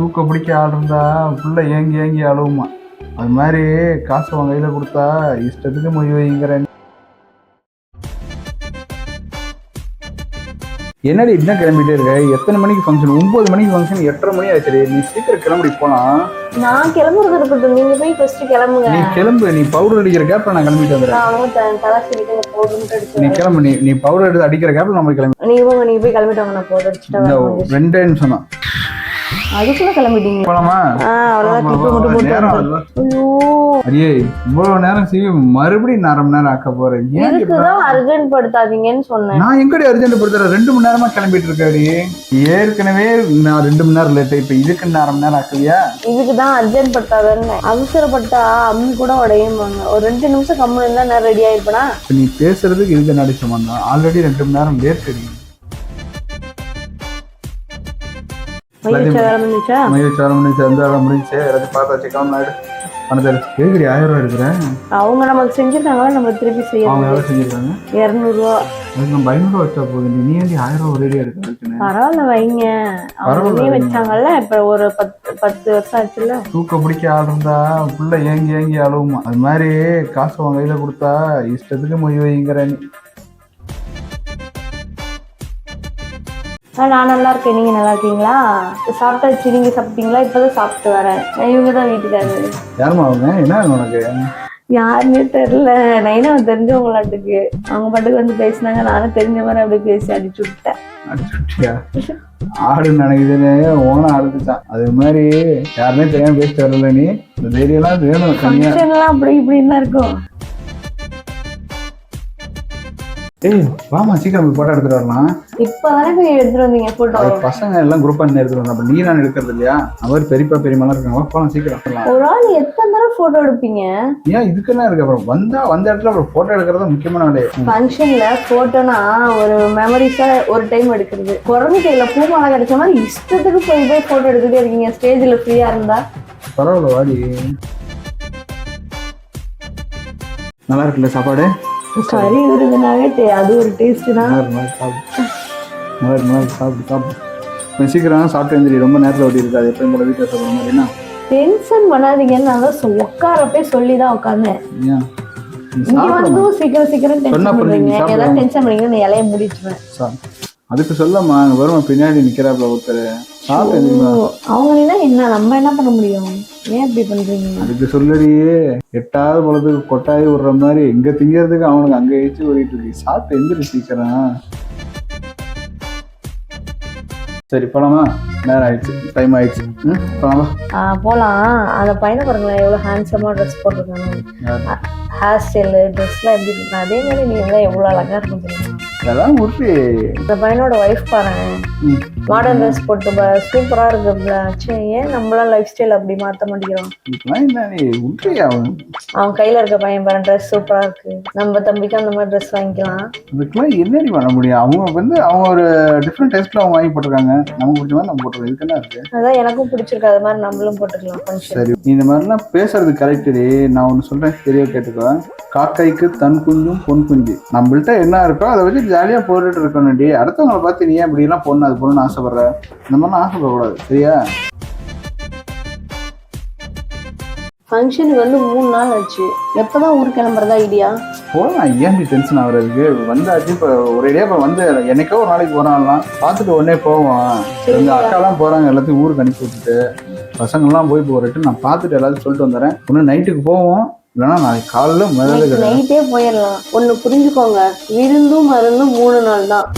தூக்க பிடிக்க ஆள் இருந்தா புள்ள ஏங்கி ஏங்கி அழுவுமா. அது மாதிரி காசு அவன் கையில கொடுத்தா இஷ்டத்துக்கு மொய் வைங்கிறேன். என்னடி என்ன கிளம்பிட்டே இருக்க? எத்தனை மணிக்கு ஃபங்க்ஷன்? 9 மணிக்கு ஃபங்க்ஷன், 8:30 மணி ஆச்சு. நீ சீக்கிரம் கிளம்பி போலாம். நான் கிளம்புறது இருக்கட்டும், நீங்க போய் ஃபர்ஸ்ட் கிளம்புங்க. நீ கிளம்பு, நீ பவுடர் அடிக்கிற கேப்ல நான் கிளம்பிட்டு வந்துடுறேன். நீ கிளம்பு, நீ பவுடர் எடுத்து அடிக்கிற கேப்ல நம்ம கிளம்பி. நீங்க போய் கிளம்பிட்டு வாங்க, நான் பவுடர் அடிச்சுட்டு 2 நிமிஷம் தான். அதுக்குள்ள கிளம்பிட்டீங்க போலாமா? அவ்வளவுதான். கிளிப் மட்டும் போட்டு ஐயோ அடியே இவ்வளவு நேரம் மறுபடியும் 1/2 மணி நேரம் ஆக்க போறேன். இதுக்குதான் அர்ஜென்ட் படுத்தாதீங்கன்னு சொன்னேன். நான் எங்கடி அர்ஜென்ட் படுத்துறேன்? 2 மணி நேரமா கிளம்பிட்டு இருக்கடி. ஏற்கனவே நான் 2 மணி நேரம் லேட். இப்ப இதுக்கு 1/2 மணி நேரம் ஆக்கலையா? இதுக்குதான் அர்ஜென்ட் படுத்தாதன்னு. அவசரப்பட்டா அம்மி கூட உடையுமாங்க. ஒரு 2 நிமிஷம் கம்முன்னு இருந்தா நான் ரெடி ஆயிருப்பேனா? நீ பேசுறதுக்கு இதுக்கு நடிச்சோம். ஆல்ரெடி 2 மணி நேரம் லேட். மகிழ்ச்சி வேலை முடிஞ்சா எந்த வேலை முடிஞ்சு எல்லாத்தையும் பார்த்தாச்சு. காமநாடு பணத்தை கேட்குறி 1000 ரூபா எடுக்கிறேன். அவங்க நமக்கு செஞ்சிருக்காங்களா, நம்ம திருப்பி செய்யணும். அவங்க எவ்வளோ செஞ்சிருக்காங்க? 200 ரூபா. அதுக்கு நம்ம 500 ரூபா வச்சா போகுது. நீ ஏன் 1000 ரூபா ஒரேடியா எடுக்கிறதுக்கு? பரவாயில்ல வைங்க. அவங்க வச்சாங்கல்ல, இப்ப ஒரு 10 வருஷம் ஆச்சுல்ல. தூக்க பிடிக்க ஆள் இருந்தா புள்ள ஏங்கி ஏங்கி அழுவுமா. அது மாதிரி காசு அவன் கையில கொடுத்தா இஷ்டத்துக்கு மொய் வைங்கிறேன். நான் நல்லா இருக்கேன். நீங்க நல்லா இருக்கீங்களா? சாப்பிட்டாச்சு. நீங்க சாப்பிட்டீங்களா? இப்பதான் சாப்பிட்டு வரேன். இவங்கதான் வீட்டுக்காரரு. யாருமா அவங்க? என்ன உனக்கு? யாருன்னே தெரியல. நைனா தெரிஞ்சவங்களாட்டுக்கு. அவங்க பாட்டுக்கு வந்து பேசினாங்க. நானும் தெரிஞ்ச மாதிரி அப்படி பேசி அடிச்சு விட்டேன். அடிச்சுட்டியா? ஆடு நினைக்குதுன்னு ஓனா அழுதுச்சான். அது மாதிரி யாருமே தெரியாம பேசிட்டு வரல. நீ இந்த தைரியெல்லாம் வேணும். ஃபங்க்ஷன்லாம் அப்படி இப்படின்னு தான் இருக்கும். ஏய் வாமா, சீக்கிரம் போட்டோ எடுத்துட்டு வரலாம். இப்பதானே போய் எடுத்துட்டு வந்தீங்க போட்டோ? பசங்க எல்லாம் குரூப்பா எடுத்துட்டு வந்தோம். அப்ப நீ நான் எடுக்கிறது இல்லையா? அவர் பெரியப்பா பெரியமாலாம் இருக்காங்க. போலாம் சீக்கிரம். ஒரு ஆள் எத்தனை தடவை போட்டோ எடுப்பீங்க? ஏன் இதுக்கெல்லாம் இருக்கு? அப்புறம் வந்த இடத்துல அப்புறம் போட்டோ எடுக்கிறது முக்கியமான வேலையை. ஃபங்க்ஷன்ல போட்டோனா ஒரு மெமரிஸா ஒரு டைம் எடுக்கிறது. குழந்தை கையில பூமாலை கிடைச்ச மாதிரி இஷ்டத்துக்கு போய் போட்டோ எடுத்துட்டே இருக்கீங்க. ஸ்டேஜ்ல ஃப்ரீயா இருந்தா பரவாயில்ல வாடி. நல்லா இருக்குல்ல சாப்பாடு? கறி விருதுனாவே அது ஒரு டேஸ்ட் தான். சாப்பிட்டு சீக்கிரம் சாப்பிட்டு எழுந்திரி. ரொம்ப நேரத்தில் ஓட்டி இருக்காது. எப்பயும் போல வீட்டில் சொல்ற மாதிரினா டென்ஷன் பண்ணாதீங்கன்னு நான் தான் உட்காரப்பே சொல்லிதான் உட்காந்தேன். இங்க வந்து சீக்கிரம் டென்ஷன் பண்றீங்க. ஏதாவது டென்ஷன் பண்ணீங்கன்னா நான் இலைய முடிச்சுவேன். அதுக்கு சொல்லமா வரும் பின்னாடி நிக்கிறாப்ல ஒருத்தர். அவங்க என்ன நம்ம என்ன பண்ண முடியும்? ஏன் இப்படி பண்றீங்க? அதுக்கு சொல்லறியே 8வது பொழுதுக்கு கொட்டாயி விடுற மாதிரி எங்க திங்கிறதுக்கு அவனுக்கு அங்க ஏச்சு ஓடிட்டு இருக்கு. சாப்பிட்டு எந்திரி சீக்கிரம். சரி போலாமா? நேரம் ஆயிடுச்சு, டைம் ஆயிடுச்சு. போலாமா? போலாம். அந்த பையனை பாருங்களேன், எவ்வளவு ஹேண்ட்ஸமா ட்ரெஸ் போட்டிருக்காங்க. ஹேர் ஸ்டைலு ட்ரெஸ்லாம் எப்படி இருக்கு? அதே மாதிரி நீங்க எல்லாம் எவ்வளவு அழகா இருக்கும் தெரியுமா? அதெல்லாம் உருட்டு. இந்த பையனோட ஒய்ஃப் பாரு, மாடர்ன் ட்ரெஸ் போட்டு சூப்பரா இருக்குல்ல. சரி, ஏன் நம்மளாம் லைஃப் ஸ்டைல் அப்படி மாத்த மாட்டேங்கிறோம்? அவன் கையில இருக்க பையன் பாரு, ட்ரெஸ் சூப்பரா இருக்கு. நம்ம தம்பிக்கு அந்த மாதிரி ட்ரெஸ் வாங்கிக்கலாம். அதுக்கெல்லாம் என்னடி பண்ண முடியும்? அவங்க ஒரு டிஃப்ரெண்ட் டேஸ்ட்ல அவங்க வாங்கி போட்டிருக்காங்க. நமக்கு பிடிச்ச மாதிரி நம்ம போட்டுருக்கோம். இதுக்கு என்ன இருக்கு? அதான் எனக்கும் பிடிச்சிருக்கு. அது மாதிரி நம்மளும் போட்டுக்கலாம். சரி, இந்த மாதிரிலாம் பேசுறது கரெக்டு. நான் ஒண்ணு சொல்றேன், தெரிய கேட்டுக்கோ. காக்கைக்கு தன் குஞ்சும் பொன் குஞ்சு. நம்மள்ட்ட என்ன இருக்கோ அதை வச்சு ஜாலியா போட்டுட்டு இருக்கணும்டி. அடுத்தவங்களை பார்த்து நீ ஏன் இப்படி எல்லாம் பொண்ணு அது பொண்ணுன்னு ஆசைப்படுற? இந்த மாதிரிலாம் ஆசைப்படக்கூடாது, சரியா? ஃபங்க்ஷனுக்கு வந்து 3 நாள் ஆச்சு. எப்பதான் ஊருக்கு கிளம்புறதா ஐடியா? போகலாம். ஏன்டி டென்ஷன் ஆகுறதுக்கு? வந்தாச்சு. இப்போ ஒரேடியா இப்போ வந்து என்னைக்கோ ஒரு நாளைக்கு போறான்லாம் பார்த்துட்டு உடனே போவோம். எங்க அக்காலாம் போறாங்க, எல்லாத்தையும் ஊருக்கு அனுப்பி விட்டுட்டு பசங்கள்லாம் போய் போறட்டு நான் பார்த்துட்டு எல்லாத்தையும் சொல்லிட்டு வந்துடுறேன். ஒன்று நைட்டுக்கு போவோம், இல்லைன்னா நாளைக்கு காலைல முதல்ல நைட்டே போயிடலாம். ஒன்று புரிஞ்சுக்கோங்க, விருந்தும் மருந்தும் 3 நாள் தான்.